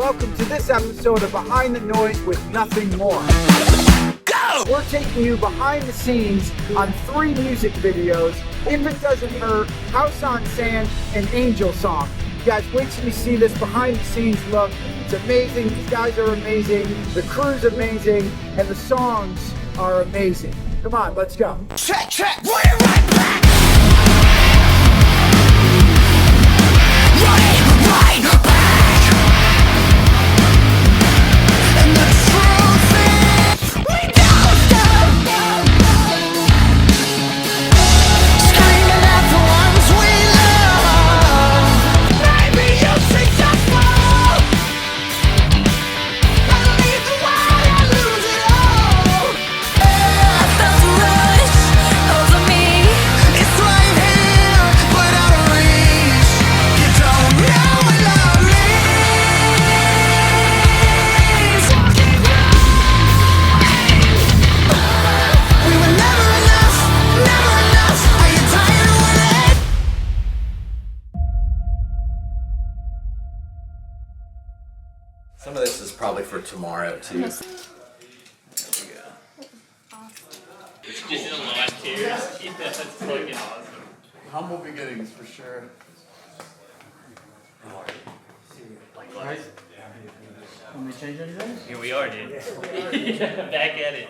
welcome to this episode of Behind the Noise with Nothing More. Go! We're taking you behind the scenes on 3 music videos, If It Doesn't Hurt, House on Sand, and Angel Song. You guys, wait till you see this behind the scenes look. It's amazing, these guys are amazing, the crew's amazing, and the songs are amazing. Come on, let's go. Check, we're right back! Right back! And the truth is, we don't stop! Screaming at the ones we love. Maybe you're successful. I leave the world and lose it all. I felt the rush over me. It's right here, but out of reach. You don't know what love means. We were never enough, never enough. Are you tired of winning? Some of this is probably for tomorrow too. Just in the lawn chairs. Yeah, that's fucking awesome. Humble beginnings for sure. Want me to change anything? Here we are, dude. Back at it.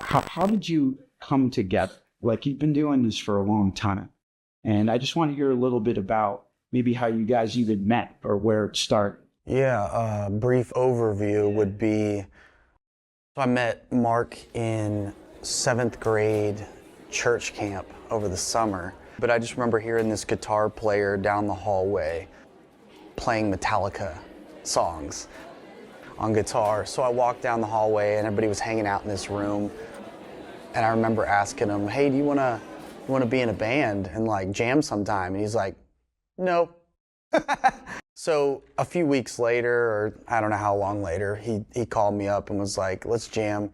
How did you come together? Like, you've been doing this for a long time, and I just want to hear a little bit about maybe how you guys even met or where it started. Yeah, a brief overview would be, I met Mark in 7th grade church camp over the summer, but I just remember hearing this guitar player down the hallway playing Metallica songs on guitar. So I walked down the hallway and everybody was hanging out in this room, and I remember asking him, hey, do you wanna be in a band and like jam sometime? And he's like, no. So a few weeks later, or I don't know how long later, he called me up and was like, let's jam.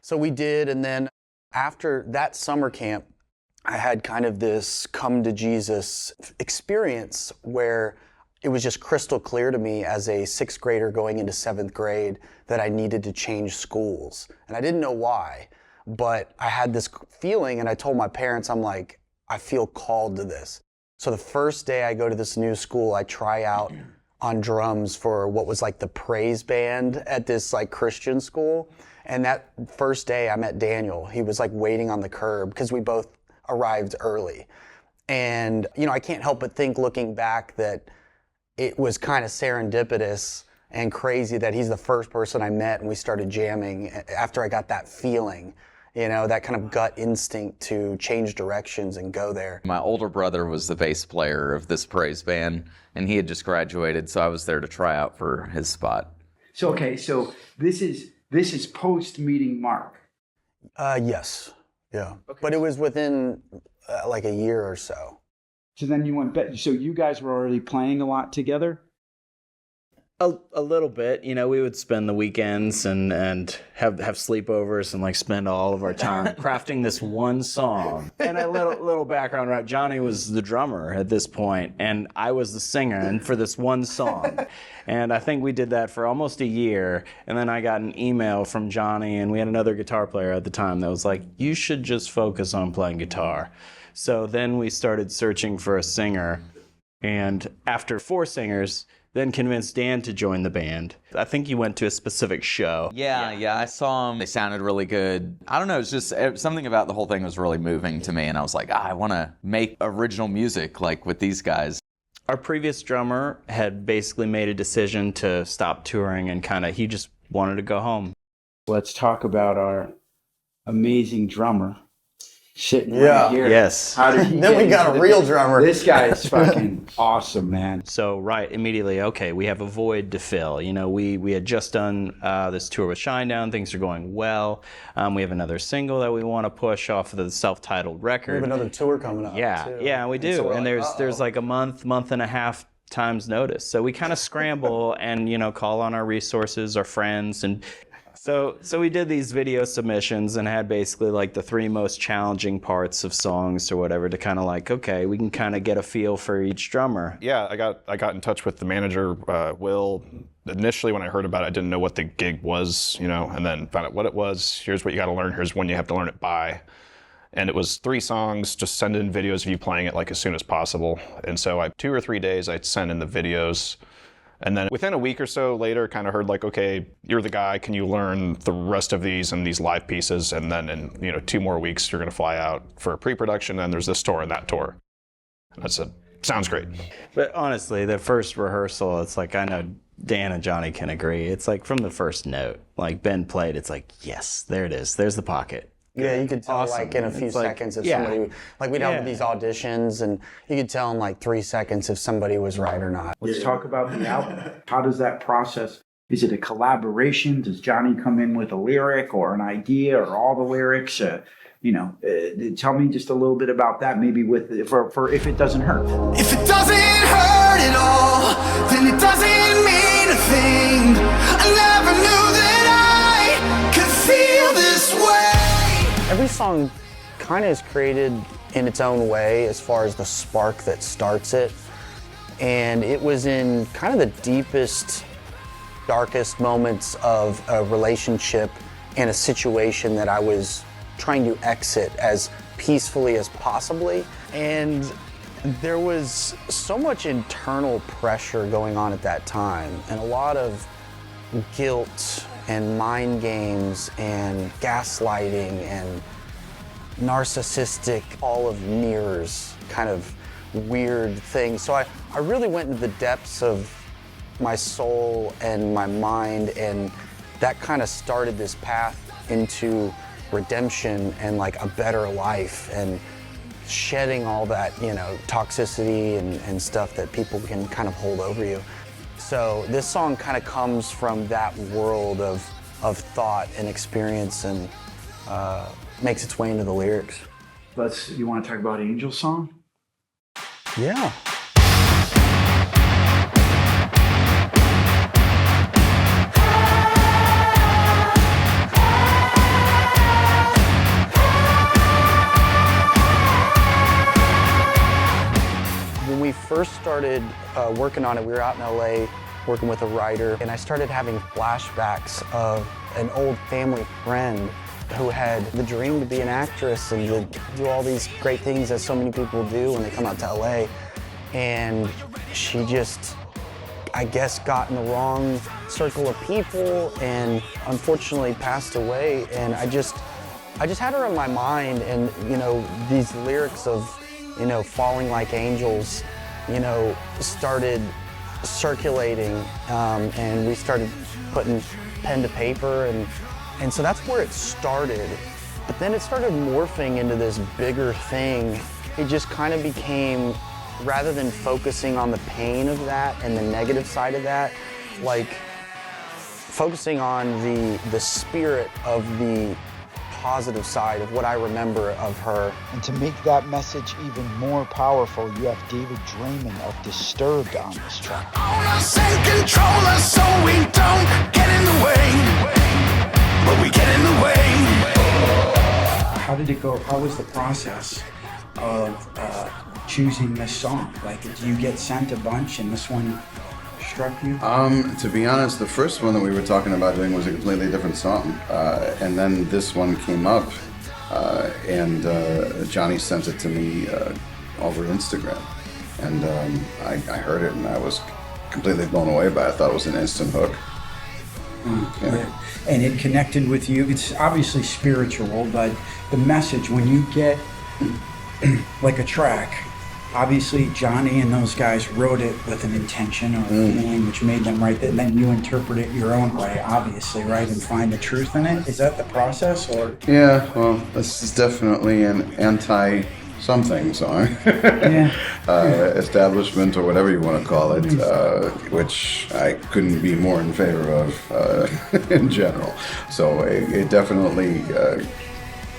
So we did, and then after that summer camp, I had kind of this come to Jesus experience where it was just crystal clear to me as a 6th grader going into 7th grade that I needed to change schools. And I didn't know why, but I had this feeling, and I told my parents, I'm like, I feel called to this. So the first day I go to this new school, I try out on drums for what was like the praise band at this like Christian school. And that first day I met Daniel. He was like waiting on the curb because we both arrived early. And, you know, I can't help but think looking back that it was kind of serendipitous and crazy that he's the first person I met and we started jamming after I got that feeling. You know, that kind of gut instinct to change directions and go there. My older brother was the bass player of this praise band, and he had just graduated, so I was there to try out for his spot. So, okay, so this is post meeting Mark. Yes, yeah. Okay. But it was within like a year or so. So then you went back, so you guys were already playing a lot together? A little bit, you know, we would spend the weekends and have sleepovers and like spend all of our time crafting this one song. And a little background, right? Jonny was the drummer at this point, and I was the singer, and for this one song. And I think we did that for almost a year, and then I got an email from Jonny, and we had another guitar player at the time that was like, you should just focus on playing guitar. So then we started searching for a singer, and after 4 singers, then convinced Dan to join the band. I think you went to a specific show. Yeah, I saw them. They sounded really good. I don't know, it's just something about the whole thing was really moving to me, and I was like, I want to make original music like with these guys. Our previous drummer had basically made a decision to stop touring, and he just wanted to go home. Let's talk about our amazing drummer sitting right here. Yes. How did he Then we got a real drummer. This guy is fucking awesome, man. So, right, immediately, okay, we have a void to fill. You know, we had just done this tour with Shinedown. Things are going well. We have another single that we want to push off of the self-titled record. We have another tour coming up. Yeah, too. yeah, we do. So and there's like a month and a half times notice. So we kind of scramble and, you know, call on our resources, our friends, and So we did these video submissions and had basically like the 3 most challenging parts of songs or whatever to kind of like, okay, we can kind of get a feel for each drummer. Yeah, I got in touch with the manager, Will. Initially, when I heard about it, I didn't know what the gig was, and then found out what it was. Here's what you got to learn. Here's when you have to learn it by. And it was 3 songs. Just send in videos of you playing it like as soon as possible. And so 2 or 3 days, I'd send in the videos. And then within a week or so later, kind of heard like, okay, you're the guy. Can you learn the rest of these and these live pieces? And then in 2 more weeks, you're going to fly out for a pre-production. And there's this tour and that tour. And I said, sounds great. But honestly, the first rehearsal, it's like, I know Dan and Jonny can agree. It's like from the first note, like Ben played, it's like, yes, there it is. There's the pocket. Yeah, you could tell Awesome. like in a few It's like, seconds if yeah. somebody, like we'd have these auditions and you could tell in like 3 seconds if somebody was right or not. Let's talk about the album. How does that process? Is it a collaboration? Does Jonny come in with a lyric or an idea or all the lyrics? Tell me just a little bit about that, maybe for if it doesn't hurt. If it doesn't hurt at all, then it doesn't mean a thing. I never knew that I could feel this way. Every song kind of is created in its own way as far as the spark that starts it. And it was in kind of the deepest, darkest moments of a relationship and a situation that I was trying to exit as peacefully as possibly. And there was so much internal pressure going on at that time and a lot of guilt and mind games and gaslighting and narcissistic, all of mirrors kind of weird things. So I really went into the depths of my soul and my mind, and that kind of started this path into redemption and like a better life and shedding all that, toxicity and stuff that people can kind of hold over you. So this song kind of comes from that world of thought and experience and makes its way into the lyrics. You want to talk about Angel's song? Yeah. When we first started working on it, we were out in LA working with a writer, and I started having flashbacks of an old family friend who had the dream to be an actress and to do all these great things as so many people do when they come out to LA. And she just, I guess, got in the wrong circle of people and unfortunately passed away. And I just had her in my mind, and these lyrics of falling like angels, started circulating, and we started putting pen to paper, and so that's where it started. But then it started morphing into this bigger thing. It just kind of became, rather than focusing on the pain of that and the negative side of that, like focusing on the spirit of the positive side of what I remember of her. And to make that message even more powerful, you have David Draiman of Disturbed on this track. Own us and control us so we don't get in the way. But we get in the way. How did it go? How was the process of choosing this song? Like, did you get sent a bunch and this one struck you? To be honest, the first one that we were talking about doing was a completely different song. And then this one came up, and Jonny sent it to me over Instagram. And I heard it and I was completely blown away by it. I thought it was an instant hook. Yeah. And it connected with you. It's obviously spiritual, but the message, when you get like a track, obviously Jonny and those guys wrote it with an intention or a feeling which made them write that, and then you interpret it your own way, obviously, right, and find the truth in it. Is that the process, or? Yeah, well, this is definitely an anti-something song. Establishment, or whatever you want to call it, which I couldn't be more in favor of in general. So it definitely,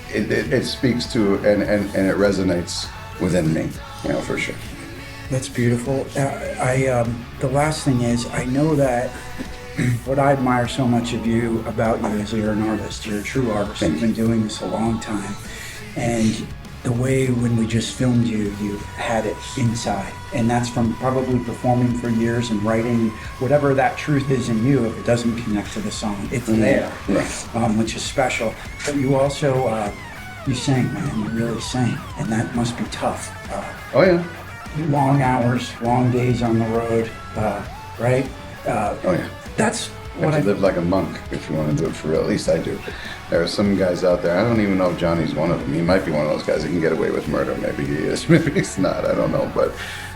it speaks to, and it resonates within me. For sure. That's beautiful. The last thing is, I know that what I admire so much of you, about you, is you're an artist. You're a true artist. You've been doing this a long time. And the way when we just filmed you, you had it inside. And that's from probably performing for years and writing, whatever that truth is in you, if it doesn't connect to the song, it's there, which is special. But you also, you sing, man, you really sing. And that must be tough. Oh yeah. Long hours, long days on the road, right? Oh yeah. That's You have to live like a monk if you want to do it for real. At least I do. There are some guys out there, I don't even know if Johnny's one of them. He might be one of those guys that can get away with murder. Maybe he is, maybe he's not. I don't know, but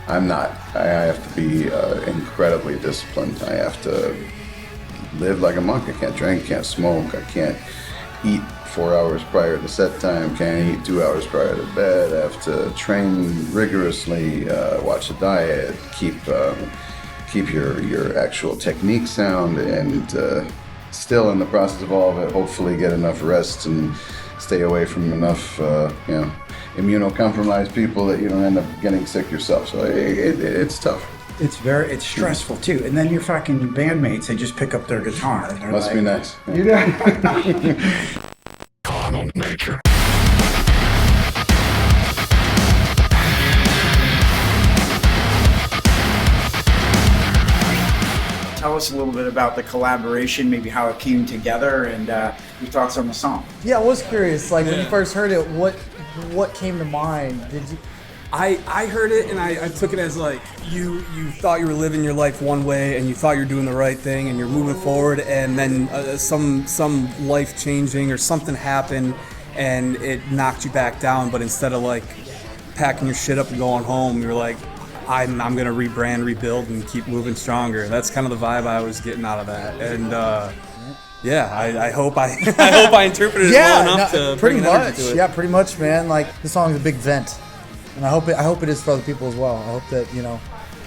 I'm not. I have to be incredibly disciplined. I have to live like a monk. I can't drink, can't smoke, I can't eat 4 hours prior to set time, can't eat 2 hours prior to bed. I have to train rigorously, watch the diet, keep your actual technique sound, and still in the process of all of it, hopefully get enough rest and stay away from enough immunocompromised people that you don't end up getting sick yourself. So it's tough. It's stressful too. And then your fucking bandmates, they just pick up their guitar. And Must be nice. You know? Carnal nature. Tell us a little bit about the collaboration, maybe how it came together, and your thoughts on the song. Yeah, I was curious. Like when you first heard it, what came to mind? Did you? I heard it and I took it as like you thought you were living your life one way and you thought you were doing the right thing and you're moving forward, and then some life changing or something happened and it knocked you back down. But instead of like packing your shit up and going home, you're like, I'm gonna rebrand, rebuild, and keep moving stronger. That's kind of the vibe I was getting out of that. And I hope I interpreted it well enough to pretty bring an energy much. to it. Yeah, pretty much, man. Like the song is a big vent, and I hope it is for other people as well. I hope that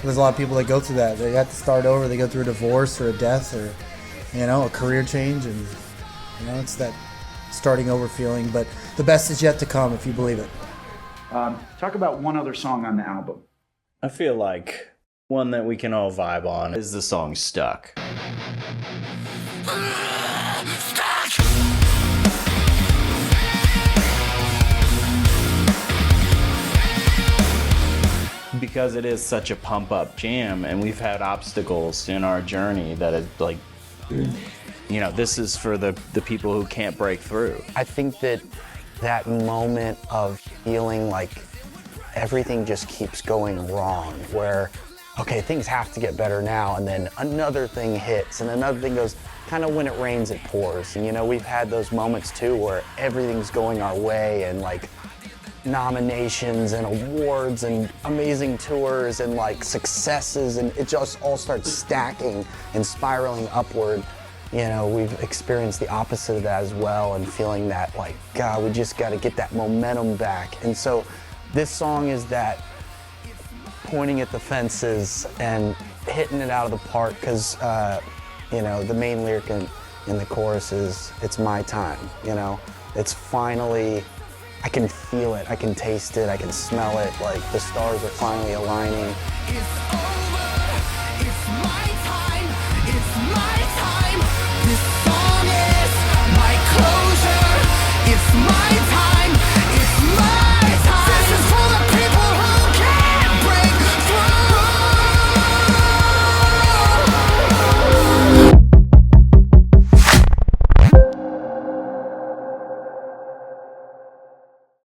there's a lot of people that go through that. They have to start over. They go through a divorce or a death or a career change, and it's that starting over feeling. But the best is yet to come, if you believe it. Talk about one other song on the album. I feel like one that we can all vibe on is the song Stuck. Because it is such a pump up jam, and we've had obstacles in our journey that is like, this is for the people who can't break through. I think that moment of feeling like everything just keeps going wrong, where, okay, things have to get better now, and then another thing hits, and another thing goes, kind of when it rains, it pours. And we've had those moments too where everything's going our way, and like nominations and awards and amazing tours and like successes, and it just all starts stacking and spiraling upward. We've experienced the opposite of that as well, and feeling that like, God, we just got to get that momentum back. And so this song is that pointing at the fences and hitting it out of the park, because the main lyric in the chorus is, it's my time. It's finally, I can feel it, I can taste it, I can smell it, like the stars are finally aligning. It's over.